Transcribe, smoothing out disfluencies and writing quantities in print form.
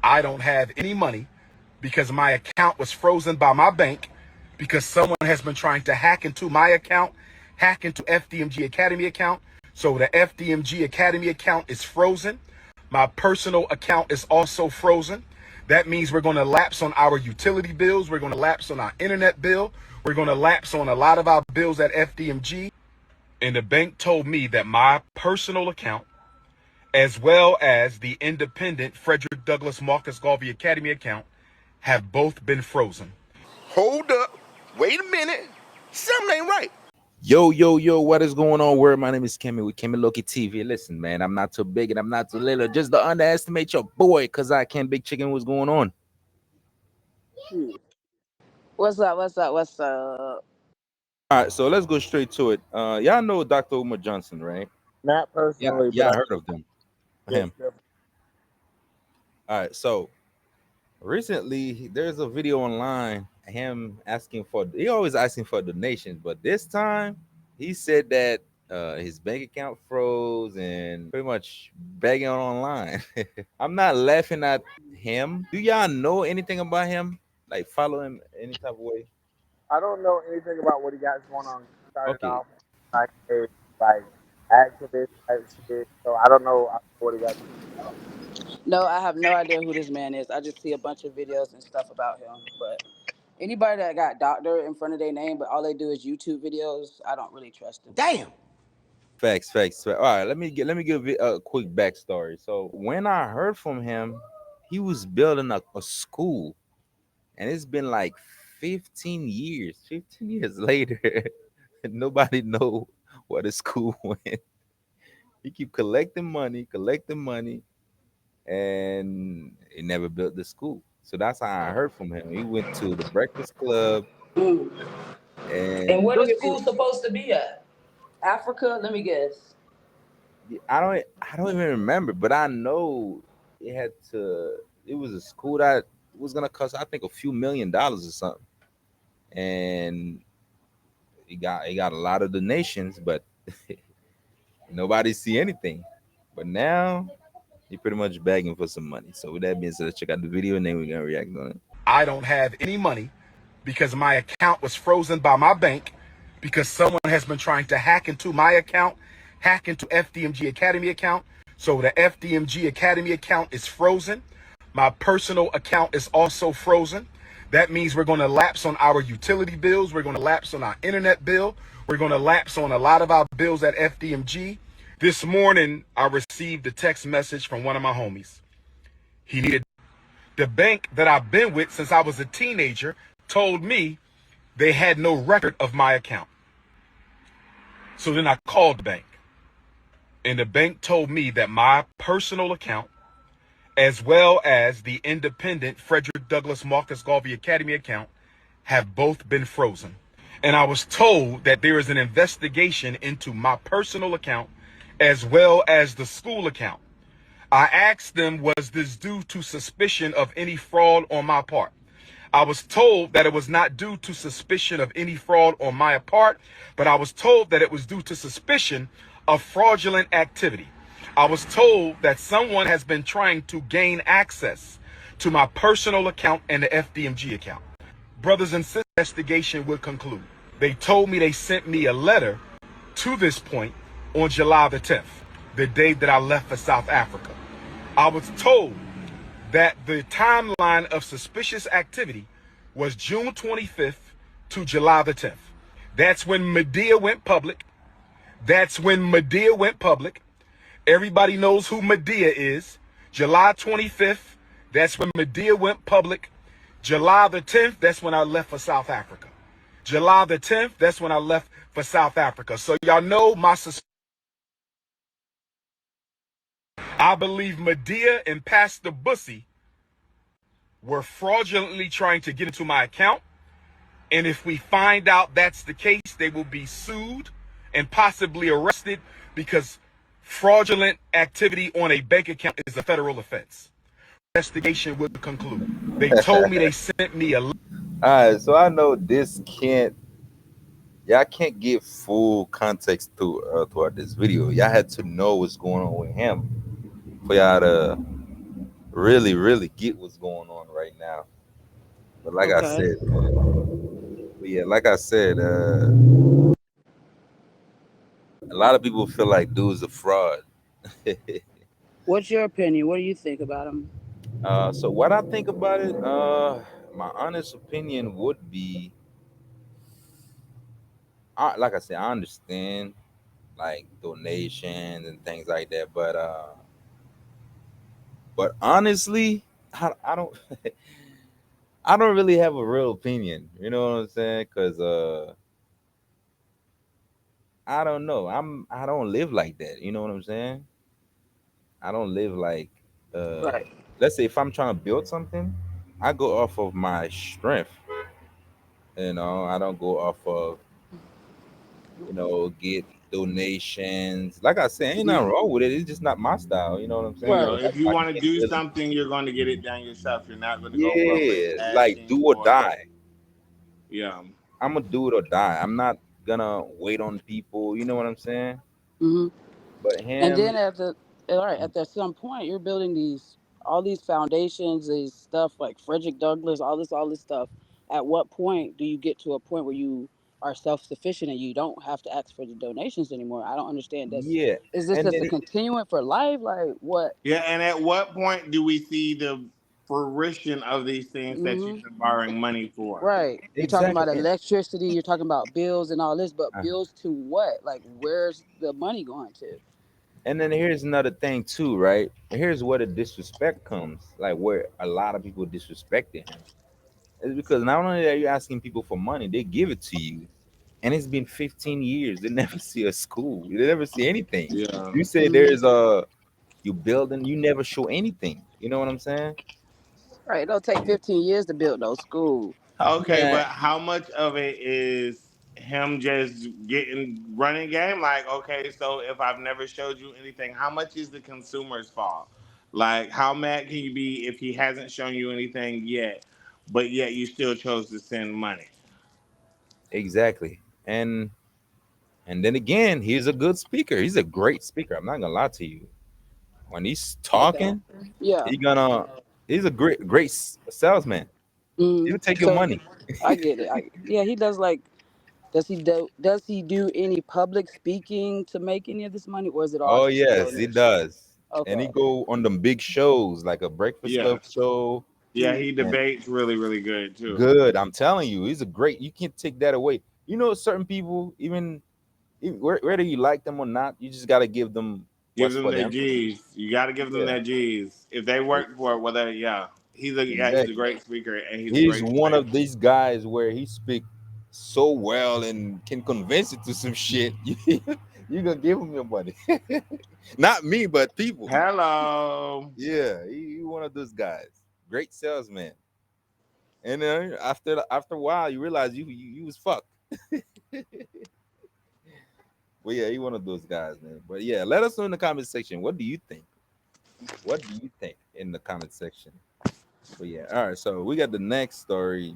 I don't have any money because my account was frozen by my bank because someone has been trying to hack into my account, hack into FDMG Academy account. So the FDMG Academy account is frozen. My personal account is also frozen. That means we're going to lapse on our utility bills. We're going to lapse on our internet bill. We're going to lapse on a lot of our bills at FDMG. And the bank told me that my personal account, as well as the independent Frederick Douglass Marcus Garvey Academy account, have both been frozen. Hold up. Wait a minute. Something ain't right. Yo, what is going on? Where my name is Kimmy with Kimmy Loki TV. Listen, man, I'm not too big and I'm not too little. Just to underestimate your boy, cause I can't big chicken. What's going on? What's up? All right, so let's go straight to it. Y'all know Dr. Umar Johnson, right? Not Yeah, personally, I but heard of them. yes, Him. All right, so recently there's a video online, him asking for, he always asking for donations, but this time he said that his bank account froze and pretty much begging online. I'm not laughing at him. Do y'all know anything about him? Like follow him any type of way? I don't know anything about what he got going on. He started Okay. off like a activist type shit, so I don't know what he got. No, I have no idea who this man is. I just see a bunch of videos and stuff about him. But anybody that got doctor in front of their name, but all they do is YouTube videos, I don't really trust them. Damn. Facts. All right, let me give it a quick backstory. So when I heard from him, he was building a school, and it's been like 15 years. 15 years later, nobody know where the school went. He keep collecting money, and he never built the school. So that's how I heard from him. He went to the Breakfast Club, And and where the school supposed to be at? Africa? Let me guess. I don't even remember, but I know it had to. It was a school that was gonna cost, I think, a few $1,000,000 or something, and he got a lot of donations, but nobody see anything. But now he pretty much begging for some money. So with that being said, let's check out the video and then we're gonna react on it. I don't have any money because my account was frozen by my bank because someone has been trying to hack into my account, hack into FDMG Academy account. So the FDMG Academy account is frozen. My personal account is also frozen. That means we're going to lapse on our utility bills. We're going to lapse on our internet bill. We're going to lapse on a lot of our bills at FDMG. This morning, I received a text message from one of my homies. He needed the bank that I've been with since I was a teenager told me they had no record of my account. So then I called the bank, and the bank told me that my personal account, as well as the independent Frederick Douglass Marcus Garvey Academy account, have both been frozen. And I was told that there is an investigation into my personal account as well as the school account. I asked them, was this due to suspicion of any fraud on my part? I was told that it was not due to suspicion of any fraud on my part, but I was told that it was due to suspicion of fraudulent activity. I was told that someone has been trying to gain access to my personal account and the FDMG account. Brothers and sisters, the investigation would conclude. They told me they sent me a letter to this point on July the 10th, the day that I left for South Africa. I was told that the timeline of suspicious activity was June 25th to July the 10th. That's when Medea went public. Everybody knows who Medea is. July 25th, that's when Medea went public. July the 10th, that's when I left for South Africa. July the 10th, that's when I left for South Africa. So y'all know my suspicion. I believe Medea and Pastor Bussy were fraudulently trying to get into my account. And if we find out that's the case, they will be sued and possibly arrested because fraudulent activity on a bank account is a federal offense. Investigation would conclude. They told me they sent me a. All right, so I know y'all can't give full context to throughout this video. Y'all had to know what's going on with him for y'all to really, really get what's going on right now. But like I Okay. said, but yeah, like I said, a lot of people feel like dude's a fraud. What's your opinion? What do you think about him? So what I think about it, my honest opinion would be, like I said, I understand like donations and things like that, but honestly, I don't, I don't really have a real opinion. You know what I'm saying? Because I don't know. I don't live like that. You know what I'm saying? I don't live like uh Right. let's say if I'm trying to build something, I go off of my strength. I don't go off of, get donations. Like I said, ain't nothing Mhm. wrong with it. It's just not my style. You know what I'm saying? Right. If That's you why I want to can't do really. something, you're going to get it done yourself. You're not going to go public Yeah, like asking do or for, die. yeah. I'm gonna do it or die. I'm not gonna wait on people. You know what I'm saying? Hmm. But And him, then all right, at some point, you're building all these foundations, these stuff like Frederick Douglass, all this stuff. At what point do you get to a point where you are self sufficient and you don't have to ask for the donations anymore? I don't understand this. yeah, Is this and just then a continuing for life? Like what? Yeah, and at what point do we see the fruition of these things that Hmm. you've been borrowing money for? Right. You're talking exactly. about electricity. You're talking about bills and all this, but Uh, bills to what? Like where's the money going to? and then here's another thing too, right? Here's where the disrespect comes, like where a lot of people disrespected him. It's because not only are you asking people for money, they give it to you, and it's been 15 years. They never see a school. They never see anything. Yeah. You say Hmm. there's you building, you never show anything. You know what I'm saying? Right. It'll take 15 years to build those schools. Okay, Man, but how much of it is him just getting running game? Like, okay, so if I've never showed you anything, how much is the consumer's fault? Like, how mad can you be if he hasn't shown you anything yet, but yet you still chose to send money? exactly. And then again, he's a good speaker. He's a great speaker. I'm not gonna lie to you. When he's Okay. talking, Yeah. he gonna he's a great salesman. Hmm. He'll take your So money. I get it. Yeah, he does like. Does he do any public speaking to make any of this money, or is it all Oh just yes, he donation? does. And he Okay. go on them big shows like a Breakfast Yeah. Club show. Yeah, he And debates really, really good too. good, I'm telling you, he's a great. You can't take that away. You know, certain people, even whether you like them or not, you just gotta give them Give what's them for their them. G's. You got to give them Yeah, their G's. If they e- work for it, whether yeah, he's a exactly. great speaker and he's a He's great one debater. of these guys where he speak so well and can convince you to some shit. You gonna give him your money, not me, but people. Hello. Yeah, he one of those guys. Great salesman. And then after a while, you realize you was fucked. But yeah, he one of those guys, man. But yeah, let us know in the comment section. What do you think? What do you think in the comment section? But yeah, all right. So we got the next story.